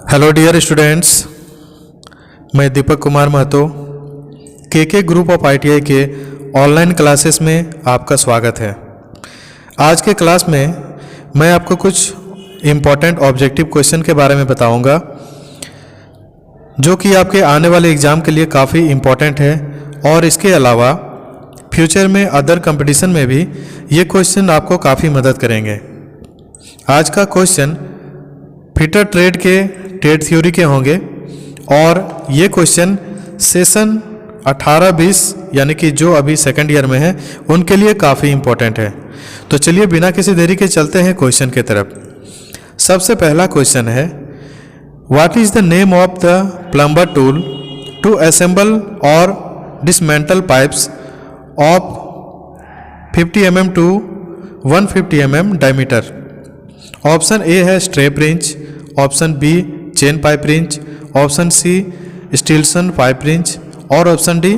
Hello dear students, मैं दीपक कुमार महतो के group of ITI के ऑनलाइन क्लासेस में आपका स्वागत है। आज के क्लास में मैं आपको कुछ इम्पॉर्टेंट ऑब्जेक्टिव क्वेश्चन के बारे में बताऊंगा जो कि आपके आने वाले एग्ज़ाम के लिए काफ़ी इम्पॉर्टेंट है और इसके अलावा फ्यूचर में अदर कंपटीशन में भी ये क्वेश्चन आपको काफ़ी मदद करेंगे। आज का क्वेश्चन फिटर ट्रेड के ट्रेड थ्योरी के होंगे और ये क्वेश्चन सेशन 18-20 यानी कि जो अभी सेकंड ईयर में है उनके लिए काफ़ी इम्पोर्टेंट है। तो चलिए बिना किसी देरी के चलते हैं क्वेश्चन के तरफ। सबसे पहला क्वेश्चन है, what is the name of the plumber tool to assemble और dismantle pipes of 50 mm to 150 mm diameter. Option A है strap wrench, option B chain pipe wrench, option C Stillson pipe wrench और option D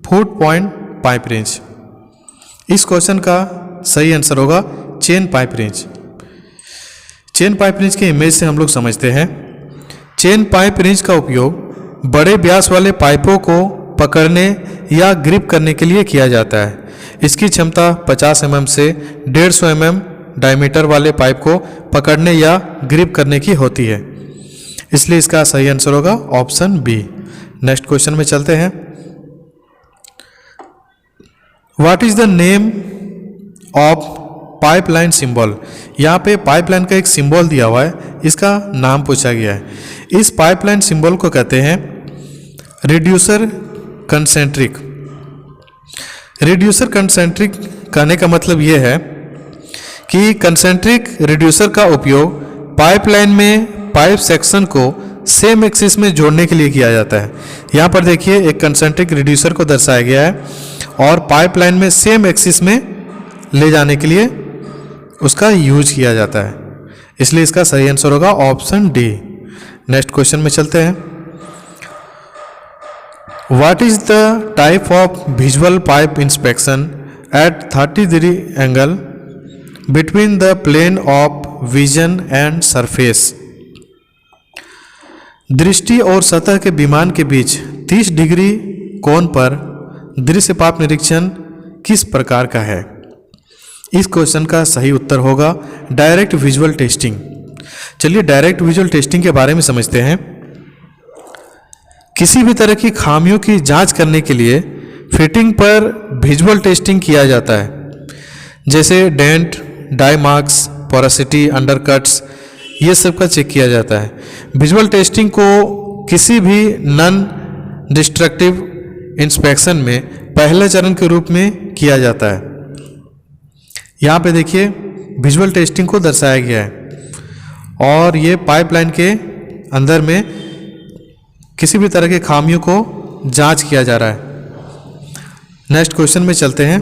foot point pipe wrench. इस question का सही answer होगा chain pipe wrench. Chain pipe wrench के image से हम लोग समझते हैं, चेन पाइप रिंच का उपयोग बड़े व्यास वाले पाइपों को पकड़ने या ग्रिप करने के लिए किया जाता है। इसकी क्षमता 50 mm से 150 mm डायमीटर वाले पाइप को पकड़ने या ग्रिप करने की होती है, इसलिए इसका सही आंसर होगा ऑप्शन बी। नेक्स्ट क्वेश्चन में चलते हैं। What is the name of pipeline symbol. यहाँ पे पाइपलाइन का एक सिंबल दिया हुआ है, इसका नाम पूछा गया है। इस पाइपलाइन सिंबल को कहते हैं रिड्यूसर कंसेंट्रिक। रिड्यूसर कंसेंट्रिक कहने का मतलब ये है कि कंसेंट्रिक रिड्यूसर का उपयोग पाइपलाइन में पाइप सेक्शन को सेम एक्सिस में जोड़ने के लिए किया जाता है। यहाँ पर देखिए एक कंसेंट्रिक रिड्यूसर को दर्शाया गया है और पाइपलाइन में सेम एक्सिस में ले जाने के लिए उसका यूज किया जाता है, इसलिए इसका सही आंसर होगा ऑप्शन डी। नेक्स्ट क्वेश्चन में चलते हैं। What is the type of visual pipe inspection at 30° angle between the plane of vision and surface. दृष्टि और सतह के विमान के बीच 30 डिग्री कोण पर दृश्यपात निरीक्षण किस प्रकार का है। इस क्वेश्चन का सही उत्तर होगा डायरेक्ट विजुअल टेस्टिंग। चलिए डायरेक्ट विजुअल टेस्टिंग के बारे में समझते हैं। किसी भी तरह की खामियों की जांच करने के लिए फिटिंग पर विजुअल टेस्टिंग किया जाता है, जैसे डेंट, डाई मार्क्स, पोरोसिटी, अंडरकट्स, ये सब का चेक किया जाता है। विजुअल टेस्टिंग को किसी भी नॉन डिस्ट्रक्टिव इंस्पेक्शन में पहले चरण के रूप में किया जाता है। यहाँ पे देखिए विजुअल टेस्टिंग को दर्शाया गया है और ये पाइपलाइन के अंदर में किसी भी तरह के खामियों को जांच किया जा रहा है। नेक्स्ट क्वेश्चन में चलते हैं।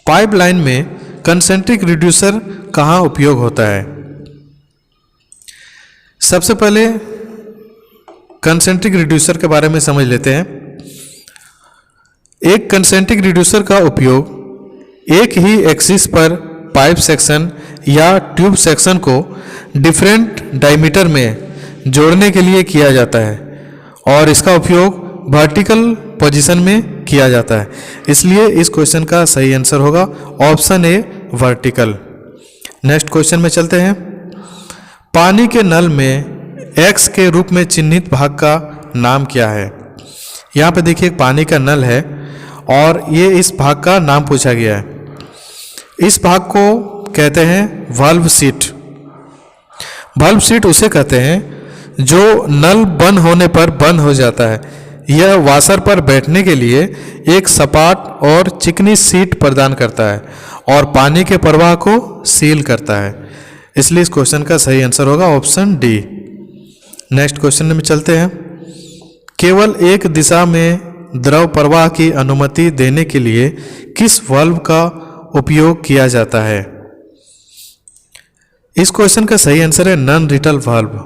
पाइपलाइन में कंसेंट्रिक रिड्यूसर कहाँ उपयोग होता है। सबसे पहले कंसेंट्रिक रिड्यूसर के बारे में समझ लेते हैं। एक कंसेंट्रिक रिड्यूसर का उपयोग एक ही एक्सिस पर पाइप सेक्शन या ट्यूब सेक्शन को डिफरेंट डायमीटर में जोड़ने के लिए किया जाता है और इसका उपयोग वर्टिकल पोजीशन में किया जाता है, इसलिए इस क्वेश्चन का सही आंसर होगा option A vertical. Next question में चलते हैं। पानी के नल में एक्स के रूप में चिन्हित भाग का नाम क्या है। यहाँ पे देखिए पानी का नल है और ये इस भाग का नाम पूछा गया है। इस भाग को कहते हैं वाल्व सीट। वाल्व सीट उसे कहते हैं जो नल बंद होने पर बंद हो जाता है। यह वाशर पर बैठने के लिए एक सपाट और चिकनी सीट प्रदान करता है और पानी के प्रवाह को सील करता है, इसलिए इस क्वेश्चन का सही आंसर होगा ऑप्शन डी। नेक्स्ट क्वेश्चन में चलते हैं। केवल एक दिशा में द्रव प्रवाह की अनुमति देने के लिए किस वाल्व का उपयोग किया जाता है। इस क्वेश्चन का सही आंसर है non return valve.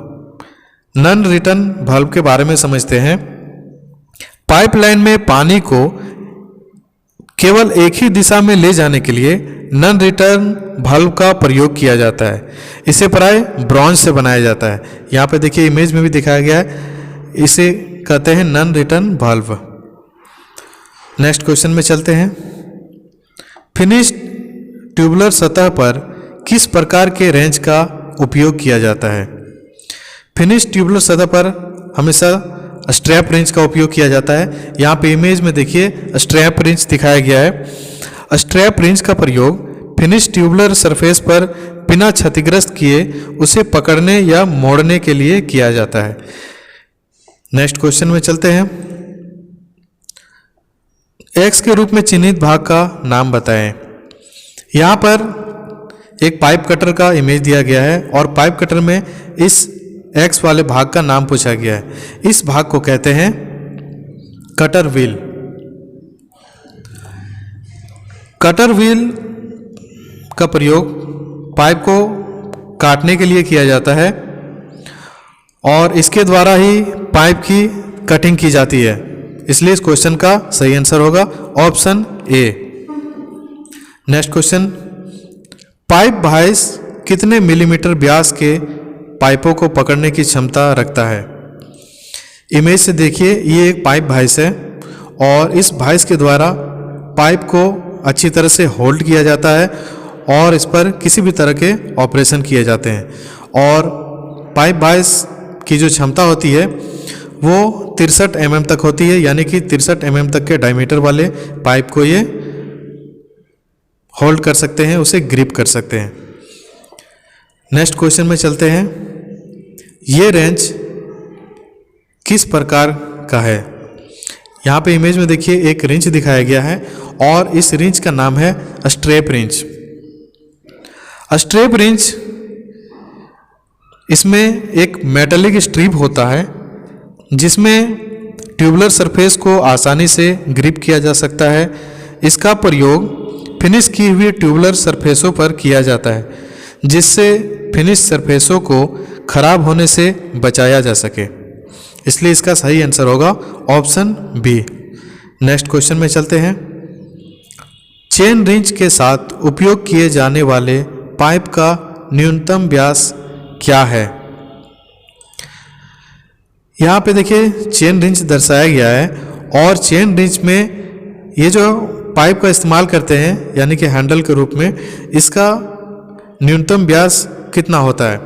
Non return valve के बारे में समझते हैं। पाइपलाइन में पानी को केवल एक ही दिशा में ले जाने के लिए नॉन रिटर्न वाल्व का प्रयोग किया जाता है। इसे प्राय ब्रॉन्ज से बनाया जाता है। यहाँ पे देखिए इमेज में भी दिखाया गया है, इसे कहते हैं non return valve. Next question में चलते हैं। फिनिश्ड ट्यूबुलर सतह पर किस प्रकार के रेंच का उपयोग किया जाता है? फिनिश्ड ट्यूबुलर सतह पर हमेशा स्ट्रैप रेंच का उपयोग किया जाता है। यहाँ पे इमेज में देखिए स्ट्रैप रेंच दिखाया गया है। स्ट्रैप रेंच का प्रयोग फिनिश्ड ट्यूबुलर सरफेस पर बिना क्षतिग्रस्त किए उसे पकड़ने या मोड़ने के लिए किया जाता है। नेक्स्ट क्वेश्चन में चलते हैं। एक्स के रूप में चिन्हित भाग का नाम बताएं। यहाँ पर एक पाइप कटर का इमेज दिया गया है और पाइप कटर में इस एक्स वाले भाग का नाम पूछा गया है। इस भाग को कहते हैं कटर व्हील। कटर व्हील का प्रयोग पाइप को काटने के लिए किया जाता है और इसके द्वारा ही पाइप की कटिंग की जाती है। इसलिए इस क्वेश्चन का सही आंसर होगा option A. Next question, pipe vice कितने मिलीमीटर व्यास के पाइपों को पकड़ने की क्षमता रखता है? इमेज से देखिए ये एक पाइप वाइस है और इस वाइस के द्वारा पाइप को अच्छी तरह से होल्ड किया जाता है और इस पर किसी भी तरह के ऑपरेशन किए जाते हैं। और पाइप वाइस की जो क्षमता होती है वो 63 mm तक होती है, यानी कि 63 mm तक के डायमीटर वाले पाइप को ये होल्ड कर सकते हैं, उसे ग्रिप कर सकते हैं। नेक्स्ट क्वेश्चन में चलते हैं। ये रेंच किस प्रकार का है? यहाँ पे इमेज में देखिए एक रेंच दिखाया गया है और इस रेंच का नाम है स्ट्रैप रेंच। स्ट्रैप रेंच, इसमें एक मेटालिक स्ट्रिप होता है जिसमें ट्यूबुलर सरफेस को आसानी से ग्रिप किया जा सकता है। इसका प्रयोग फिनिश की हुई ट्यूबुलर सरफेसों पर किया जाता है जिससे फिनिश सरफेसों को खराब होने से बचाया जा सके। इसलिए इसका सही आंसर होगा ऑप्शन बी। नेक्स्ट क्वेश्चन में चलते हैं। चेन रिंच के साथ उपयोग किए जाने वाले पाइप का न्यूनतम व्यास क्या है? यहाँ पे देखिए चेन रिंच दर्शाया गया है और चेन रिंच में ये जो पाइप का इस्तेमाल करते हैं यानी कि हैंडल के रूप में, इसका न्यूनतम व्यास कितना होता है?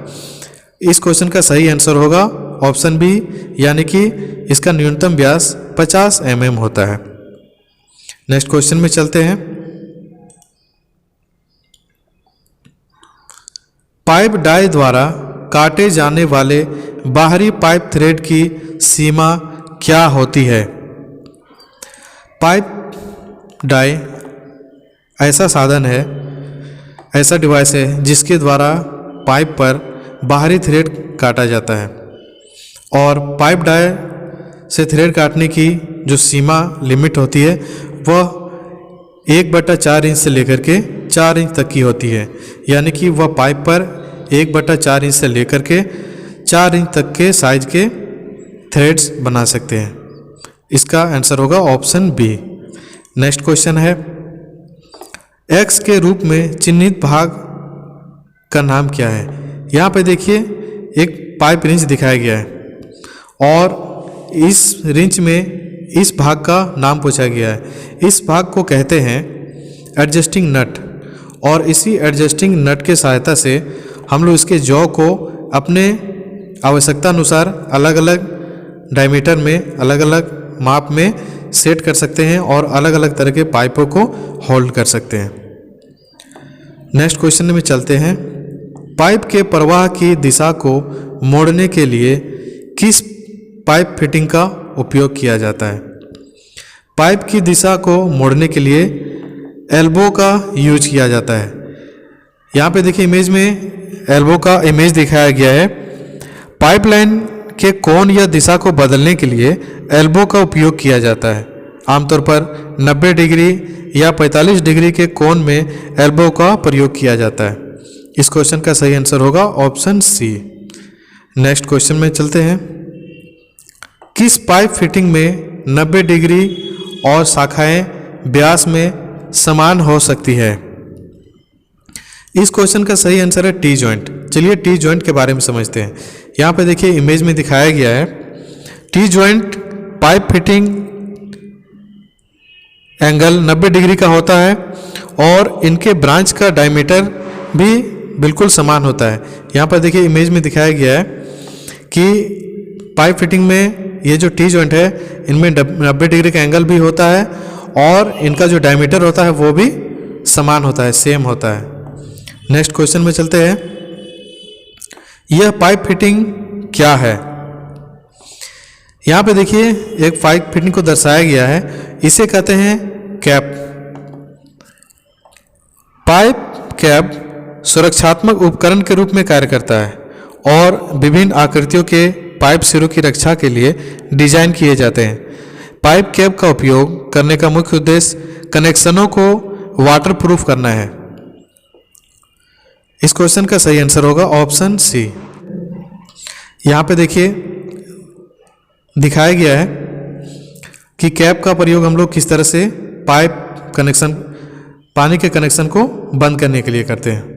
इस क्वेश्चन का सही आंसर होगा ऑप्शन बी, यानी कि इसका न्यूनतम व्यास 50 mm होता है। नेक्स्ट क्वेश्चन में चलते हैं। पाइप डाई द्वारा काटे जाने वाले बाहरी पाइप थ्रेड की सीमा क्या होती है? पाइप डाई ऐसा साधन है, ऐसा डिवाइस है जिसके द्वारा पाइप पर बाहरी थ्रेड काटा जाता है और पाइप डाई से थ्रेड काटने की जो सीमा लिमिट होती है वह 1/4 इंच से लेकर के 4 इंच तक की होती है, यानी कि वह पाइप पर 1/4 इंच से लेकर के 4 इंच तक के साइज के थ्रेड्स बना सकते हैं। इसका आंसर होगा ऑप्शन बी। नेक्स्ट क्वेश्चन है। एक्स के रूप में चिन्हित भाग का नाम क्या है? यहाँ पे देखिए एक पाइप रिंच दिखाया गया है और इस रिंच में इस भाग का नाम पूछा गया है। इस भाग को कहते हैं एडजस्टिंग नट और इसी एडजस्टिंग नट के सहायता से हम लोग इसके जॉ को अपने आवश्यकता अनुसार अलग अलग डायमीटर में, अलग अलग माप में सेट कर सकते हैं और अलग अलग तरह के पाइपों को होल्ड कर सकते हैं। नेक्स्ट क्वेश्चन में चलते हैं। पाइप के प्रवाह की दिशा को मोड़ने के लिए किस पाइप फिटिंग का उपयोग किया जाता है? पाइप की दिशा को मोड़ने के लिए एल्बो का यूज किया जाता है। यहाँ पे देखिए इमेज में एल्बो का इमेज दिखाया गया है। पाइपलाइन के कोण या दिशा को बदलने के लिए एल्बो का उपयोग किया जाता है। आमतौर पर 90 डिग्री या 45 डिग्री के कोण में एल्बो का प्रयोग किया जाता है। इस क्वेश्चन का सही आंसर होगा ऑप्शन सी। नेक्स्ट क्वेश्चन में चलते हैं। किस पाइप फिटिंग में 90 डिग्री और शाखाएं व्यास में समान हो सकती है। इस क्वेश्चन का सही आंसर है टी जॉइंट। चलिए टी जॉइंट के बारे में समझते हैं। यहाँ पे देखिए इमेज में दिखाया गया है T joint pipe fitting angle 90 degree का होता है और इनके ब्रांच का डायमीटर भी बिल्कुल समान होता है। यहाँ पर देखिए इमेज में दिखाया गया है कि पाइप फिटिंग में ये जो टी जॉइंट है इनमें 90 डिग्री का एंगल भी होता है और इनका जो डायमीटर होता है वो भी समान होता है, सेम होता है। नेक्स्ट क्वेश्चन में चलते हैं। यह पाइप फिटिंग क्या है? यहाँ पे देखिए एक पाइप फिटिंग को दर्शाया गया है, इसे कहते हैं कैप। पाइप कैप सुरक्षात्मक उपकरण के रूप में कार्य करता है और विभिन्न आकृतियों के पाइप सिरों की रक्षा के लिए डिजाइन किए जाते हैं। पाइप कैप का उपयोग करने का मुख्य उद्देश्य कनेक्शनों को वाटरप्रूफ करना है। इस क्वेश्चन का सही आंसर होगा ऑप्शन सी। यहाँ पे देखिए दिखाया गया है कि कैप का प्रयोग हम लोग किस तरह से पाइप कनेक्शन, पानी के कनेक्शन को बंद करने के लिए करते हैं।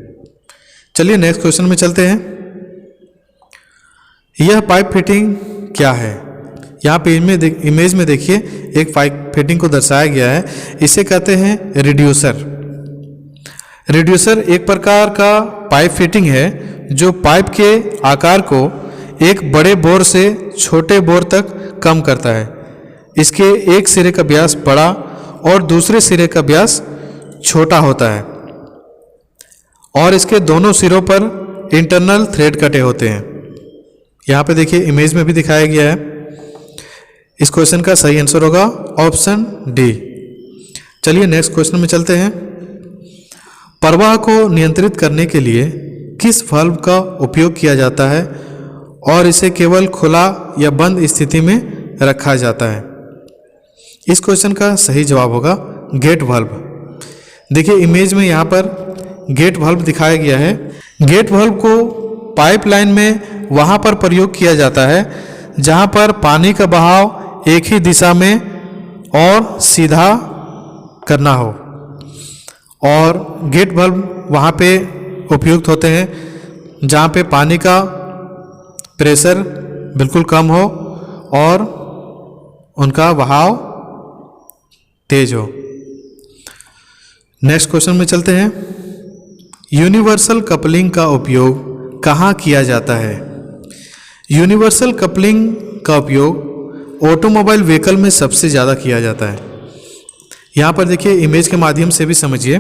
चलिए नेक्स्ट क्वेश्चन में चलते हैं। यह पाइप फिटिंग क्या है? यहाँ पे इमेज में देखिए एक पाइप फिटिंग को दर्शाया गया है, इसे कहते हैं रिड्यूसर। रिड्यूसर एक प्रकार का पाइप फिटिंग है जो पाइप के आकार को एक बड़े बोर से छोटे बोर तक कम करता है। इसके एक सिरे का व्यास बड़ा और दूसरे सिरे का व्यास छोटा होता है और इसके दोनों सिरों पर इंटरनल थ्रेड कटे होते हैं। यहाँ पे देखिए इमेज में भी दिखाया गया है। इस क्वेश्चन का सही आंसर होगा ऑप्शन डी। चलिए नेक्स्ट क्वेश्चन में चलते हैं। प्रवाह को नियंत्रित करने के लिए किस वाल्व का उपयोग किया जाता है और इसे केवल खुला या बंद स्थिति में रखा जाता है? इस क्वेश्चन का सही जवाब होगा गेट वाल्व। देखिए इमेज में यहाँ पर गेट वाल्व दिखाया गया है। गेट वाल्व को पाइपलाइन में वहाँ पर प्रयोग किया जाता है जहाँ पर पानी का बहाव एक ही दिशा में और सीधा करना हो, और गेट वाल्व वहाँ पे उपयुक्त होते हैं जहाँ पे पानी का प्रेशर बिल्कुल कम हो और उनका बहाव तेज हो। नेक्स्ट क्वेश्चन में चलते हैं। यूनिवर्सल कपलिंग का उपयोग कहाँ किया जाता है? यूनिवर्सल कपलिंग का उपयोग ऑटोमोबाइल व्हीकल में सबसे ज़्यादा किया जाता है। यहाँ पर देखिए इमेज के माध्यम से भी समझिए।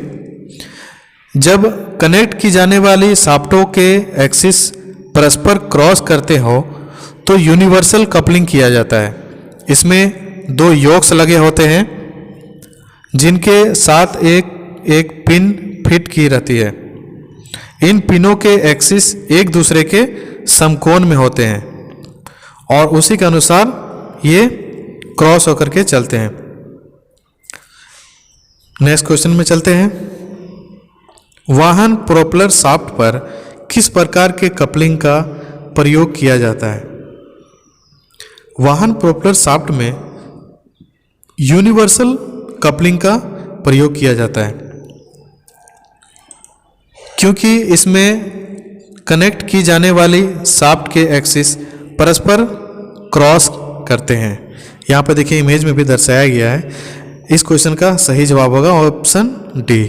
जब कनेक्ट की जाने वाली शाफ्टों के एक्सिस परस्पर क्रॉस करते हो तो यूनिवर्सल कपलिंग किया जाता है। इसमें दो योक्स लगे होते हैं जिनके साथ एक पिन फिट की रहती है। इन पिनों के एक्सिस एक दूसरे के समकोण में होते हैं और उसी के अनुसार ये क्रॉस होकर के चलते हैं। नेक्स्ट क्वेश्चन में चलते हैं। वाहन प्रोपेलर शाफ्ट पर किस प्रकार के कपलिंग का प्रयोग किया जाता है? वाहन प्रोपेलर शाफ्ट में यूनिवर्सल कपलिंग का प्रयोग किया जाता है क्योंकि इसमें कनेक्ट की जाने वाली शाफ्ट के एक्सिस परस्पर क्रॉस करते हैं। यहाँ पर देखिए इमेज में भी दर्शाया गया है। इस क्वेश्चन का सही जवाब होगा ऑप्शन डी।